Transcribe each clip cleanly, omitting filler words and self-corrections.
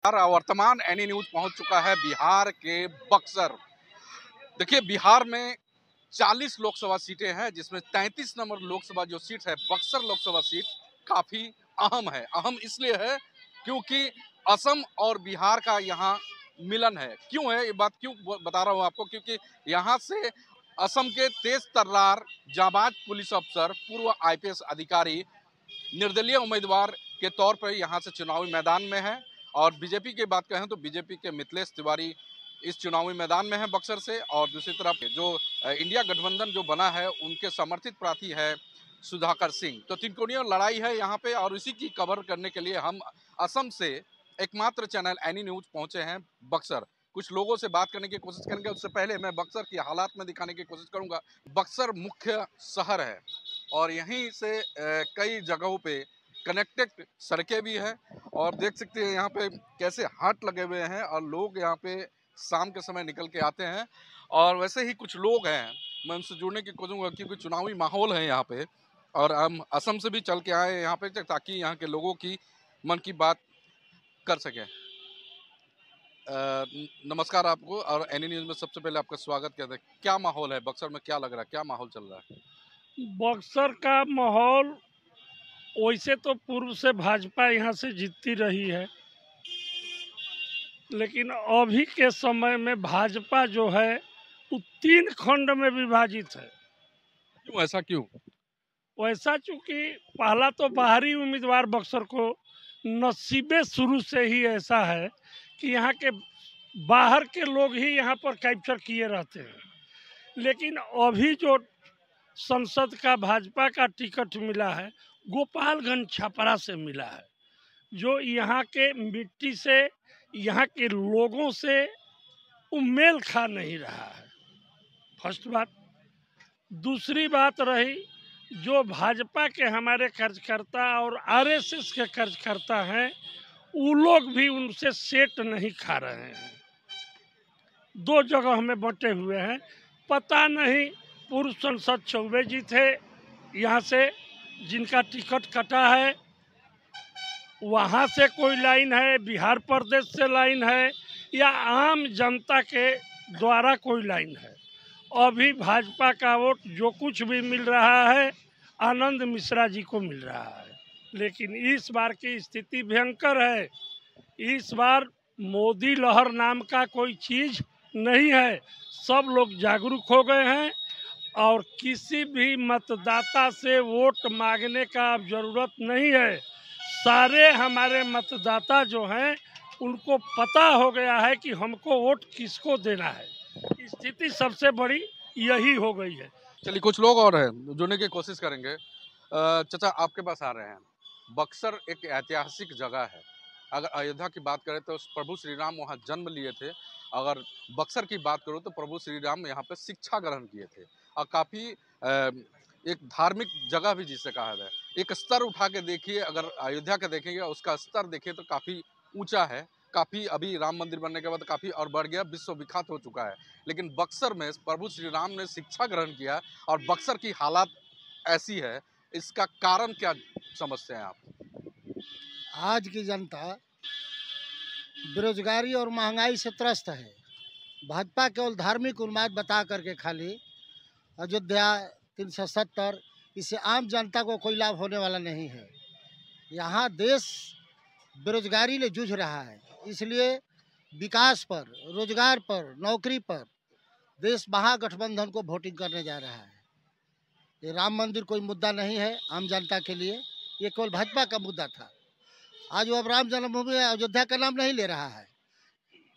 वर्तमान any news पहुंच चुका है बिहार के बक्सर। देखिए, बिहार में 40 लोकसभा सीटें हैं, जिसमें 33 नंबर लोकसभा जो सीट है बक्सर लोकसभा सीट काफी अहम है। अहम इसलिए है क्योंकि असम और बिहार का यहाँ मिलन है। क्यों है ये बात, क्यों बता रहा हूँ आपको, क्योंकि यहाँ से असम के तेज तर्रार जाबाज पुलिस अफसर, पूर्व आईपीएस अधिकारी निर्दलीय उम्मीदवार के तौर पर यहाँ से चुनावी मैदान में है। और बीजेपी की बात कहें तो बीजेपी के मिथिलेश तिवारी इस चुनावी मैदान में है बक्सर से। और दूसरी तरफ जो इंडिया गठबंधन जो बना है उनके समर्थित प्रार्थी है सुधाकर सिंह। तो त्रिकोणीय लड़ाई है यहाँ पे, और इसी की कवर करने के लिए हम असम से एकमात्र चैनल एनी न्यूज पहुंचे हैं बक्सर। कुछ लोगों से बात करने की कोशिश करेंगे, उससे पहले मैं बक्सर की हालात में दिखाने की कोशिश करूंगा। बक्सर मुख्य शहर है और यहीं से कई जगहों पे कनेक्टेड सड़कें भी हैं। और देख सकते हैं यहाँ पे कैसे हाट लगे हुए हैं और लोग यहाँ पे शाम के समय निकल के आते हैं। और वैसे ही कुछ लोग हैं, मैं उनसे जुड़ने की कोशिश करूँगा क्योंकि चुनावी माहौल है यहाँ पे। और हम असम से भी चल के आए यहाँ पे ताकि यहाँ के लोगों की मन की बात कर सकें। नमस्कार आपको, और एनी न्यूज़ में सबसे पहले आपका स्वागत करते हैं। क्या माहौल है बक्सर में, क्या लग रहा है, क्या माहौल चल रहा है? बक्सर का माहौल वैसे तो पूर्व से भाजपा यहाँ से जीतती रही है, लेकिन अभी के समय में भाजपा जो है वो 3 खंड में विभाजित है। क्यों, ऐसा क्यों? वैसा चूँकि पहला तो बाहरी उम्मीदवार बक्सर को नसीबे शुरू से ही ऐसा है कि यहाँ के बाहर के लोग ही यहाँ पर कैप्चर किए रहते हैं। लेकिन अभी जो संसद का भाजपा का टिकट मिला है गोपालगंज छपरा से मिला है, जो यहाँ के मिट्टी से, यहाँ के लोगों से वो मेल खा नहीं रहा है। फर्स्ट बात। दूसरी बात रही, जो भाजपा के हमारे कार्यकर्ता और आरएसएस के कार्यकर्ता हैं वो लोग भी उनसे सेट नहीं खा रहे हैं। 2 जगह में बंटे हुए हैं। पता नहीं पूर्व सांसद चौबे जी थे यहाँ से, जिनका टिकट कटा है, वहाँ से कोई लाइन है, बिहार प्रदेश से लाइन है, या आम जनता के द्वारा कोई लाइन है। अभी भाजपा का वोट जो कुछ भी मिल रहा है आनंद मिश्रा जी को मिल रहा है। लेकिन इस बार की स्थिति भयंकर है। इस बार मोदी लहर नाम का कोई चीज़ नहीं है। सब लोग जागरूक हो गए हैं और किसी भी मतदाता से वोट मांगने का अब ज़रूरत नहीं है। सारे हमारे मतदाता जो हैं उनको पता हो गया है कि हमको वोट किसको देना है। स्थिति सबसे बड़ी यही हो गई है। चलिए, कुछ लोग और हैं, जुड़ने की कोशिश करेंगे। चाचा, आपके पास आ रहे हैं। बक्सर एक ऐतिहासिक जगह है। अगर अयोध्या की बात करें तो प्रभु श्री राम वहाँ जन्म लिए थे। अगर बक्सर की बात करूँ तो प्रभु श्री राम यहाँ पे शिक्षा ग्रहण किए थे। और काफ़ी एक धार्मिक जगह भी जिसे कहा जाए। एक स्तर उठा के देखिए, अगर अयोध्या का देखेंगे उसका स्तर देखिए तो काफ़ी ऊंचा है। काफ़ी अभी राम मंदिर बनने के बाद काफ़ी और बढ़ गया, विश्व विख्यात हो चुका है। लेकिन बक्सर में प्रभु श्री राम ने शिक्षा ग्रहण किया और बक्सर की हालात ऐसी है। इसका कारण क्या समझते हैं आप? आज की जनता बेरोजगारी और महंगाई से त्रस्त है। भाजपा केवल धार्मिक उन्माद बता करके खाली अयोध्या 370, इससे आम जनता को कोई लाभ होने वाला नहीं है। यहाँ देश बेरोजगारी ले जूझ रहा है, इसलिए विकास पर, रोजगार पर, नौकरी पर देश महागठबंधन को वोटिंग करने जा रहा है। ये राम मंदिर कोई मुद्दा नहीं है आम जनता के लिए, ये केवल भाजपा का मुद्दा था। आज वो अब राम जन्मभूमि अयोध्या का नाम नहीं ले रहा है।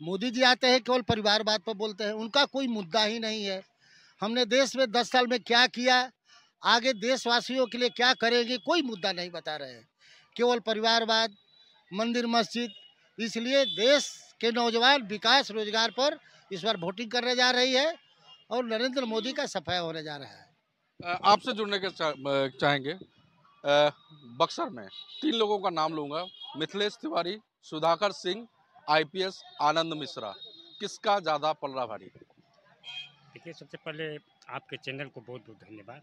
मोदी जी आते हैं केवल परिवारवाद पर बोलते हैं, उनका कोई मुद्दा ही नहीं है। हमने देश में 10 साल में क्या किया, आगे देशवासियों के लिए क्या करेंगे, कोई मुद्दा नहीं बता रहे हैं। केवल परिवारवाद, मंदिर मस्जिद। इसलिए देश के नौजवान विकास रोजगार पर इस बार वोटिंग करने जा रही है और नरेंद्र मोदी का सफाया होने जा रहा है। आपसे जुड़ने के चाहेंगे। बक्सर में 3 लोगों का नाम लूंगा, मिथिलेश तिवारी, सुधाकर सिंह, आईपीएस आनंद मिश्रा। किसका ज़्यादा पलड़ा भारी? देखिए, सबसे पहले आपके चैनल को बहुत बहुत धन्यवाद।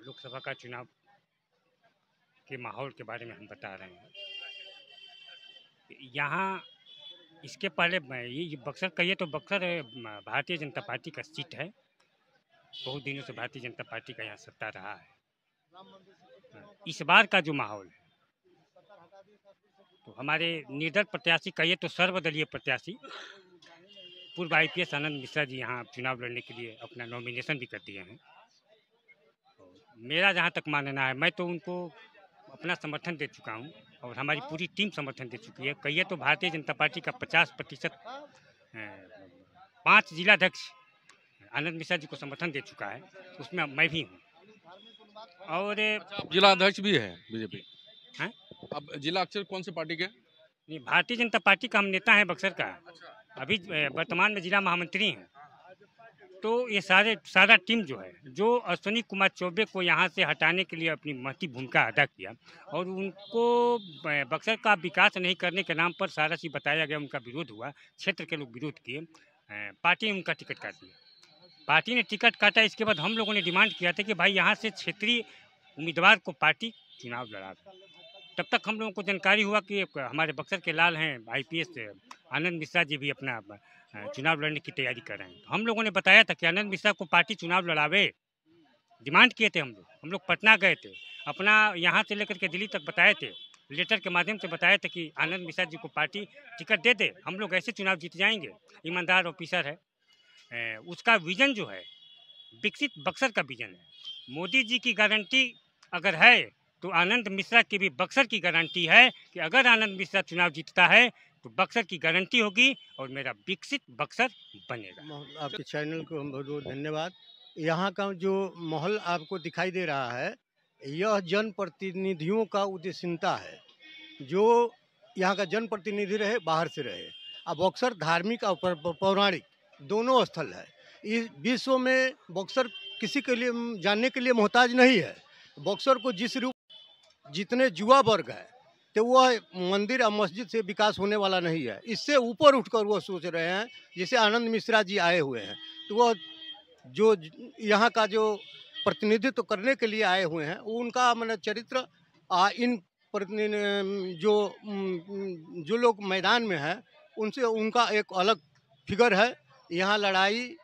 लोकसभा का चुनाव के माहौल के बारे में हम बता रहे हैं। यहाँ इसके पहले ये बक्सर कहिए तो बक्सर भारतीय जनता पार्टी का सीट है। बहुत दिनों से भारतीय जनता पार्टी का यहाँ सत्ता रहा है। इस बार का जो माहौल है तो हमारे निर्दल प्रत्याशी कहिए तो सर्वदलीय प्रत्याशी पूर्व IPS आनंद मिश्रा जी यहाँ चुनाव लड़ने के लिए अपना नॉमिनेशन भी कर दिए हैं। मेरा जहाँ तक मानना है, मैं तो उनको अपना समर्थन दे चुका हूँ और हमारी पूरी टीम समर्थन दे चुकी है। कहिए तो भारतीय जनता पार्टी का 50% 5 जिलाध्यक्ष आनंद मिश्रा जी को समर्थन दे चुका है, उसमें मैं भी हूँ। और जिला अध्यक्ष भी है बीजेपी हैं? अब जिला अध्यक्ष कौन सी पार्टी के? ये भारतीय जनता पार्टी का हम नेता हैं बक्सर का, अभी वर्तमान में जिला महामंत्री हैं। तो ये सारा टीम जो है, जो अश्विनी कुमार चौबे को यहाँ से हटाने के लिए अपनी महती भूमिका अदा किया और उनको बक्सर का विकास नहीं करने के नाम पर सारा चीज़ बताया गया, उनका विरोध हुआ, क्षेत्र के लोग विरोध किए, पार्टी ने उनका टिकट काट दिया। पार्टी ने टिकट काटा, इसके बाद हम लोगों ने डिमांड किया था कि भाई यहाँ से क्षेत्रीय उम्मीदवार को पार्टी चुनाव लड़ा। तब तक हम लोगों को जानकारी हुआ कि हमारे बक्सर के लाल हैं IPS आनंद मिश्रा जी भी अपना चुनाव लड़ने की तैयारी कर रहे हैं। तो हम लोगों ने बताया था कि आनंद मिश्रा को पार्टी चुनाव लड़ावे, डिमांड किए थे हम लोग पटना गए थे, अपना यहाँ से लेकर के दिल्ली तक बताए थे, लेटर के माध्यम से बताया था कि आनंद मिश्रा जी को पार्टी टिकट दे दे, हम लोग ऐसे चुनाव जीत जाएंगे। ईमानदार ऑफिसर है, उसका विजन जो है विकसित बक्सर का विजन है। मोदी जी की गारंटी अगर है तो आनंद मिश्रा की भी बक्सर की गारंटी है कि अगर आनंद मिश्रा चुनाव जीतता है तो बक्सर की गारंटी होगी और मेरा विकसित बक्सर बनेगा। आपके चैनल को बहुत बहुत धन्यवाद। यहाँ का जो माहौल आपको दिखाई दे रहा है, यह जनप्रतिनिधियों का उद्देश्यता है। जो यहाँ का जनप्रतिनिधि रहे, बाहर से रहे। अब बक्सर धार्मिक और पौराणिक दोनों स्थल है। इस विश्व में बक्सर किसी के लिए जानने के लिए मोहताज नहीं है। बक्सर को जिस रूप जितने युवा वर्ग है तो वह मंदिर और मस्जिद से विकास होने वाला नहीं है। इससे ऊपर उठकर वो सोच रहे हैं, जैसे आनंद मिश्रा जी आए हुए हैं तो वह जो यहाँ का जो प्रतिनिधित्व करने के लिए आए हुए हैं, उनका मतलब चरित्र इन जो लोग मैदान में हैं उनसे उनका एक अलग फिगर है। यहाँ लड़ाई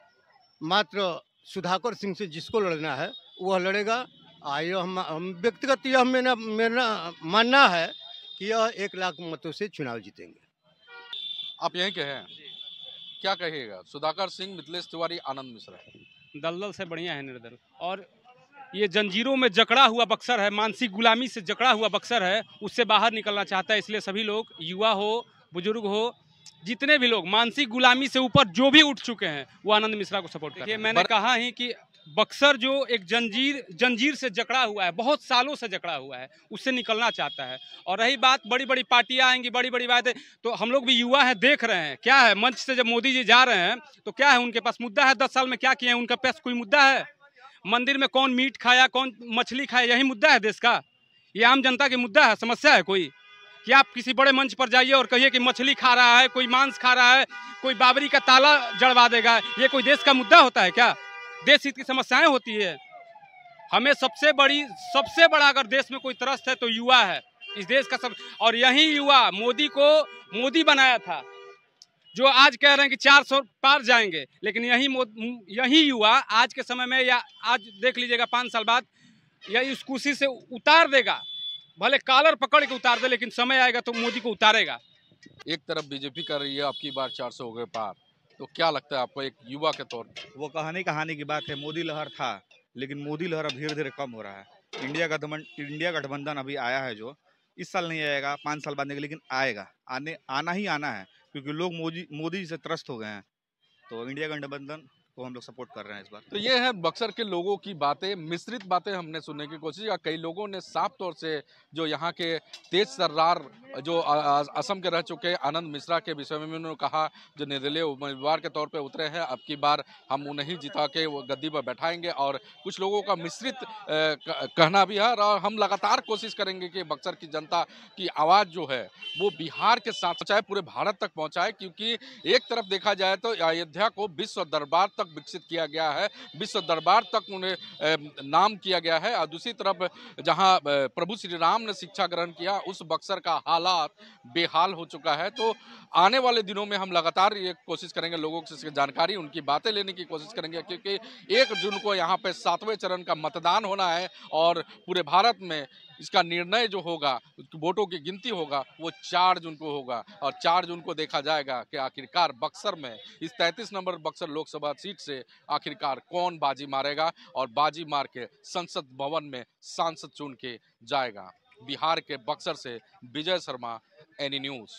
मात्र सुधाकर सिंह से जिसको लड़ना है वह लड़ेगा। हम व्यक्तिगत यह मेरा मानना है कि यह 1 लाख मतों से चुनाव जीतेंगे। आप यहीं के हैं, क्या कहिएगा? सुधाकर सिंह, मिथिलेश तिवारी, आनंद मिश्रा। दलदल से बढ़िया है निर्दल। और ये जंजीरों में जकड़ा हुआ बक्सर है, मानसिक गुलामी से जकड़ा हुआ बक्सर है, उससे बाहर निकलना चाहता है। इसलिए सभी लोग, युवा हो, बुजुर्ग हो, जितने भी लोग मानसिक गुलामी से ऊपर जो भी उठ चुके हैं वो आनंद मिश्रा को सपोर्ट करते हैं। मैंने कहा ही कि बक्सर जो एक जंजीर से जकड़ा हुआ है, बहुत सालों से जकड़ा हुआ है, उससे निकलना चाहता है। और रही बात बड़ी बड़ी पार्टियां आएंगी, बड़ी बड़ी बातें, तो हम लोग भी युवा हैं, देख रहे हैं क्या है। मंच से जब मोदी जी जा रहे हैं तो क्या है, उनके पास मुद्दा है? 10 साल में क्या किए हैं? उनके पास कोई मुद्दा है? मंदिर में कौन मीट खाया, कौन मछली खाया, यही मुद्दा है देश का? ये आम जनता की मुद्दा है, समस्या है कोई? कि आप किसी बड़े मंच पर जाइए और कहिए कि मछली खा रहा है, कोई मांस खा रहा है, कोई बाबरी का ताला जड़वा देगा, ये कोई देश का मुद्दा होता है क्या? देश हित की समस्याएं होती है। हमें सबसे बड़ा अगर देश में कोई त्रस्त है तो युवा है इस देश का सब। और यही युवा मोदी को मोदी बनाया था, जो आज कह रहे हैं कि 400 पार जाएंगे, लेकिन यही युवा आज के समय में, या आज देख लीजिएगा 5 साल बाद, या इस कुर्सी से उतार देगा। भले कॉलर पकड़ के उतार दे, लेकिन समय आएगा तो मोदी को उतारेगा। एक तरफ बीजेपी कर रही है, अब की बार 400 हो गए पार, तो क्या लगता है आपको एक युवा के तौर पर? वो कहानी की बात है। मोदी लहर था, लेकिन मोदी लहर अब धीरे धीरे कम हो रहा है। इंडिया गठबंधन अभी आया है, जो इस साल नहीं आएगा, 5 साल बाद नहीं, लेकिन आएगा, आना ही आना है, क्योंकि लोग मोदी से त्रस्त हो गए हैं। तो इंडिया गठबंधन को हम लोग सपोर्ट कर रहे हैं इस बार। तो ये है बक्सर के लोगों की बातें, मिश्रित बातें हमने सुनने की कोशिश की। कई लोगों ने साफ तौर से जो यहाँ के तेज सर्रार जो असम के रह चुके आनंद मिश्रा के विषय में उन्होंने कहा, जो निर्दलीय उम्मीदवार के तौर पे उतरे हैं, अब की बार हम उन्हें जिता के वो गद्दी पर बैठाएंगे। और कुछ लोगों का मिश्रित कहना भी है, और हम लगातार कोशिश करेंगे कि बक्सर की जनता की आवाज़ जो है वो बिहार के साथ चाहे पूरे भारत तक पहुँचाए। क्योंकि एक तरफ देखा जाए तो अयोध्या को विश्व दरबार तक तक विकसित किया गया है, विश्व दरबार तक उन्हें नाम किया गया है। और दूसरी तरफ जहां प्रभु श्री राम ने शिक्षा ग्रहण किया, उस बक्सर का हालात बेहाल हो चुका है। तो आने वाले दिनों में हम लगातार ये कोशिश करेंगे, लोगों से जानकारी, उनकी बातें लेने की कोशिश करेंगे, क्योंकि 1 जून को यहाँ पे 7वें चरण का मतदान होना है और पूरे भारत में इसका निर्णय जो होगा, वोटों की गिनती होगा, वो 4 जून को होगा। और 4 जून को देखा जाएगा कि आखिरकार बक्सर में इस 33 नंबर बक्सर लोकसभा सीट से आखिरकार कौन बाजी मारेगा और बाजी मार के संसद भवन में सांसद चुन के जाएगा। बिहार के बक्सर से विजय शर्मा, एनी न्यूज़।